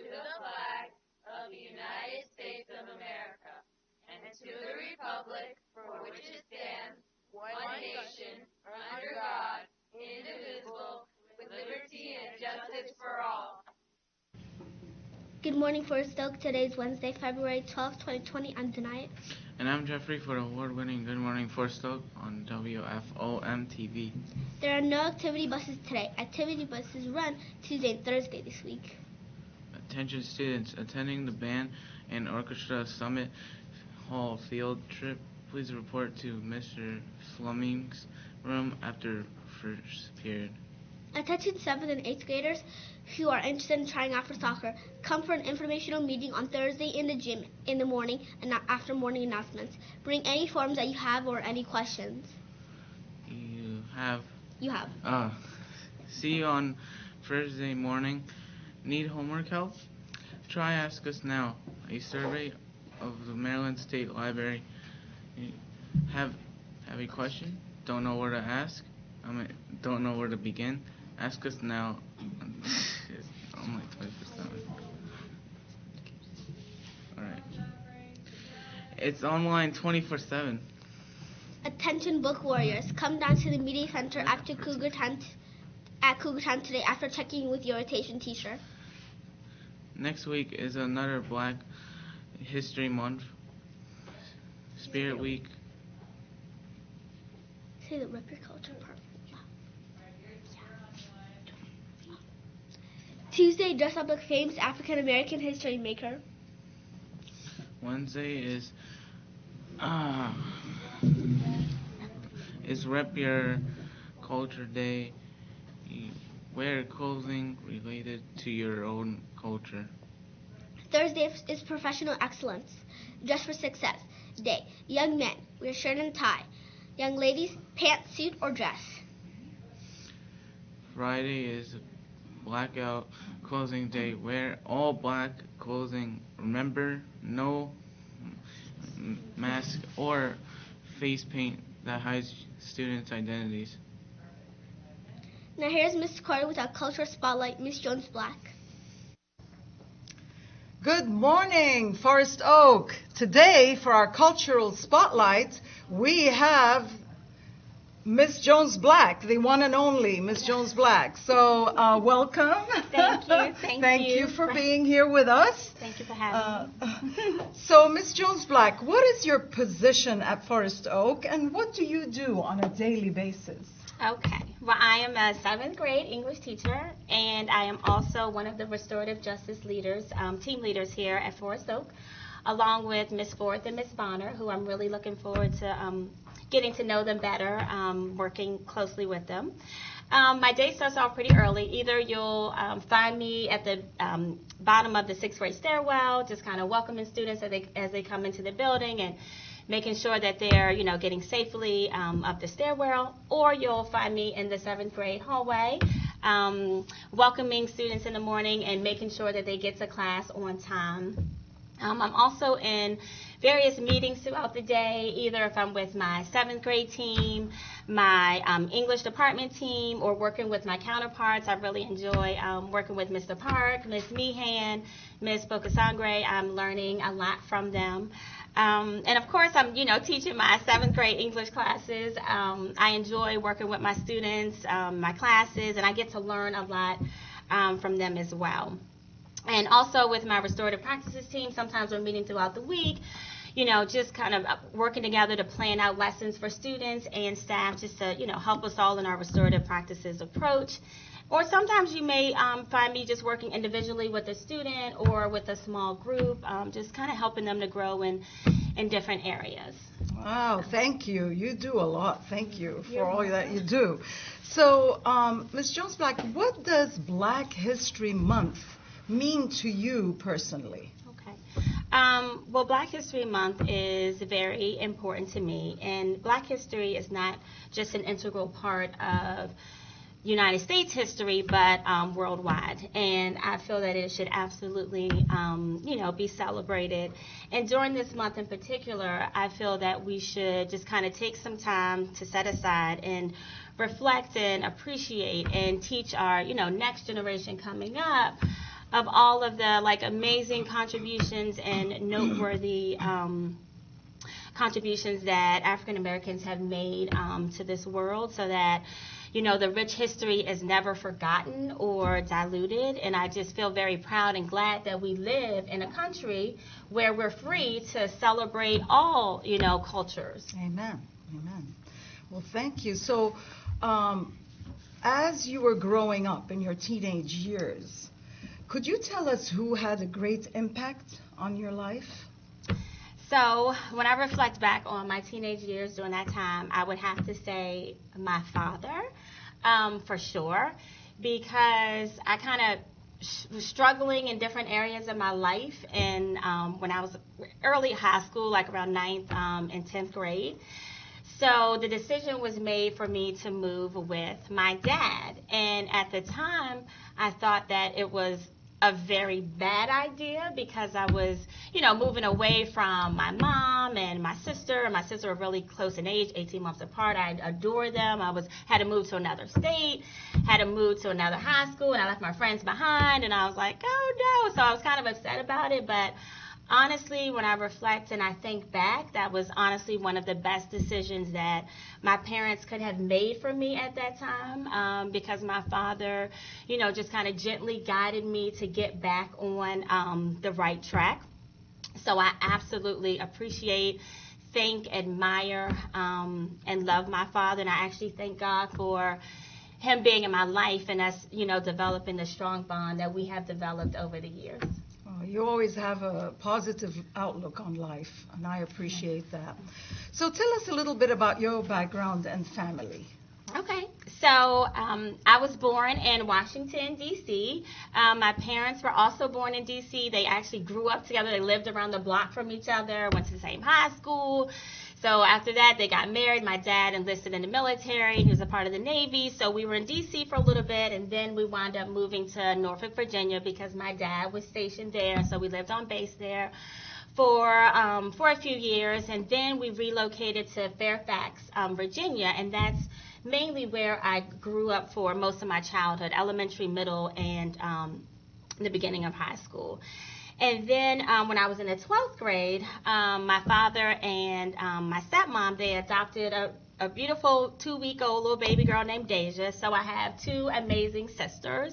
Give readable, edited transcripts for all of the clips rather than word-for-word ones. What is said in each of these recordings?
the flag of the United States of America, and to the republic for which it stands, one nation, under God, indivisible, with liberty and justice for all. Good morning, Forest Oak. Today is Wednesday, February 12th, 2020. I'm Denai. And I'm Jeffrey for the award-winning Good Morning Forest Oak on WFOM TV. There are no activity buses today. Activity buses run Tuesday and Thursday this week. Attention students attending the Band and Orchestra Summit Hall field trip, please report to Mr. Fleming's room after first period. Attention 7th and 8th graders who are interested in trying out for soccer, come for an informational meeting on Thursday in the gym in the morning and after morning announcements. Bring any forms that you have or any questions. You have. See you on Thursday morning. Need homework help? Try Ask Us Now, a survey of the Maryland State Library. Have a question? Don't know where to ask? Don't know where to begin? Ask Us Now. I'm like 20%. Alright. It's online 24/7. Attention book warriors, come down to the media center after Cougar Town today after checking with your rotation teacher. Next week is another Black History Month, Spirit Week. Say the rep your culture part. Tuesday, dress up like famous African American history maker. Wednesday is Rep Your Culture Day. You wear clothing related to your own culture. Thursday is Professional Excellence, Dress for Success Day. Young men, wear shirt and tie. Young ladies, pants, suit, or dress. Friday is Blackout Clothing Day. Wear all black clothing. Remember, no mask or face paint that hides students' identities. Now here's Miss Carter with our Cultural Spotlight, Miss Jones Black. Good morning, Forest Oak. Today, for our Cultural Spotlight, we have Miss Jones Black, the one and only Miss Jones Black. So, welcome. Thank you. Thank you for being here with us. Thank you for having me. So, Miss Jones Black, what is your position at Forest Oak, and what do you do on a daily basis? Okay. Well, I am a 7th grade English teacher, and I am also one of the restorative justice leaders, team leaders here at Forest Oak, along with Miss Forth and Miss Bonner, who I'm really looking forward to getting to know them better, working closely with them. My day starts off pretty early. Either you'll find me at the bottom of the 6th grade stairwell, just kind of welcoming students as they come into the building and making sure that they're, getting safely up the stairwell, or you'll find me in the 7th grade hallway, welcoming students in the morning and making sure that they get to class on time. I'm also in various meetings throughout the day, either if I'm with my 7th grade team, my English department team, or working with my counterparts. I really enjoy working with Mr. Park, Miss Meehan, Miss Bokasangre. I'm learning a lot from them. And of course, I'm, teaching my 7th grade English classes. I enjoy working with my students, my classes, and I get to learn a lot from them as well. And also with my restorative practices team, sometimes we're meeting throughout the week, just kind of working together to plan out lessons for students and staff, just to, help us all in our restorative practices approach. Or sometimes you may find me just working individually with a student or with a small group, just kind of helping them to grow in different areas. Wow, thank you. You do a lot. Thank you for all that you do. So, Ms. Jones Black, what does Black History Month mean to you personally? Okay. Well, Black History Month is very important to me, and Black history is not just an integral part of United States history, but worldwide. And I feel that it should absolutely, be celebrated. And during this month in particular, I feel that we should just kind of take some time to set aside and reflect and appreciate and teach our, next generation coming up of all of the like amazing contributions and noteworthy contributions that African Americans have made to this world, so that the rich history is never forgotten or diluted. And I just feel very proud and glad that we live in a country where we're free to celebrate all cultures. Amen. Amen. Well, thank you. So, as you were growing up in your teenage years, could you tell us who had a great impact on your life? So when I reflect back on my teenage years during that time, I would have to say my father, for sure, because I kind of was struggling in different areas of my life. And when I was early high school, like around 9th and 10th grade, so the decision was made for me to move with my dad. And at the time, I thought that it was a very bad idea because I was, moving away from my mom and my sister. And my sister were really close in age, 18 months apart. I adored them. Had to move to another state, had to move to another high school, and I left my friends behind. And I was like, oh no. So I was kind of upset about it. But honestly, when I reflect and I think back, that was honestly one of the best decisions that my parents could have made for me at that time, because my father, just kind of gently guided me to get back on the right track. So I absolutely appreciate, thank, admire, and love my father. And I actually thank God for him being in my life and us, developing the strong bond that we have developed over the years. You always have a positive outlook on life, and I appreciate that. So tell us a little bit about your background and family. Okay. So I was born in Washington, D.C. My parents were also born in D.C. They actually grew up together. They lived around the block from each other, went to the same high school. So after that, they got married. My dad enlisted in the military. He was a part of the Navy. So we were in D.C. for a little bit, and then we wound up moving to Norfolk, Virginia, because my dad was stationed there. So we lived on base there for a few years, and then we relocated to Fairfax, Virginia, and that's mainly where I grew up for most of my childhood, elementary, middle, and the beginning of high school. And then when I was in the 12th grade, my father and my stepmom, they adopted a beautiful 2-week-old little baby girl named Deja. So I have 2 amazing sisters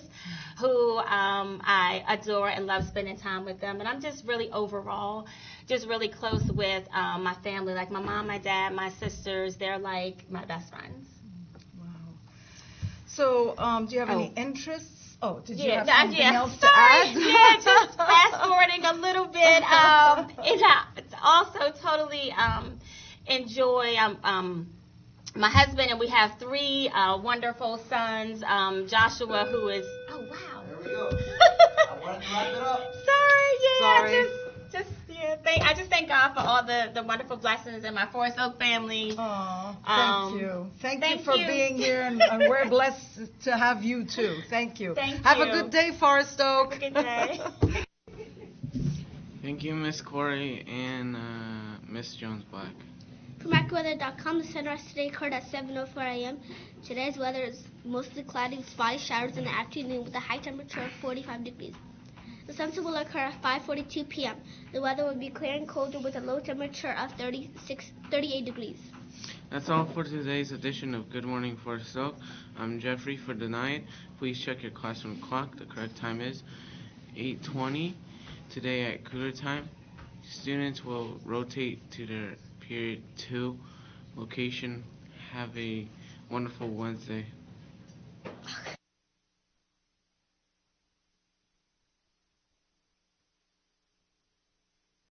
who I adore and love spending time with them. And I'm just really overall just really close with my family, like my mom, my dad, my sisters. They're like my best friends. Wow. So do you have any interests? Oh, did you have something else to add? Yeah, just fast forwarding a little bit. And I also totally enjoy my husband, and we have 3 wonderful sons. Joshua, who is There we go. I wanted to wrap it up. Sorry. I just thank God for all the wonderful blessings in my Forest Oak family. Oh, thank you. Thank you for being here, and we're blessed to have you too. Thank you. Have a good day, Forest Oak. Have a good day. Thank you, Miss Corey and Miss Jones-Black. From AccuWeather.com, the sunrise today occurred at 7:04 a.m. Today's weather is mostly cloudy with spotty showers in the afternoon with a high temperature of 45 degrees. The sunset will occur at 5:42 p.m. The weather will be clear and colder with a low temperature of 38 degrees. That's all for today's edition of Good Morning Forest Oak. I'm Jeffrey for the night. Please check your classroom clock. The correct time is 8:20. Today at cooler time, students will rotate to their period 2 location. Have a wonderful Wednesday.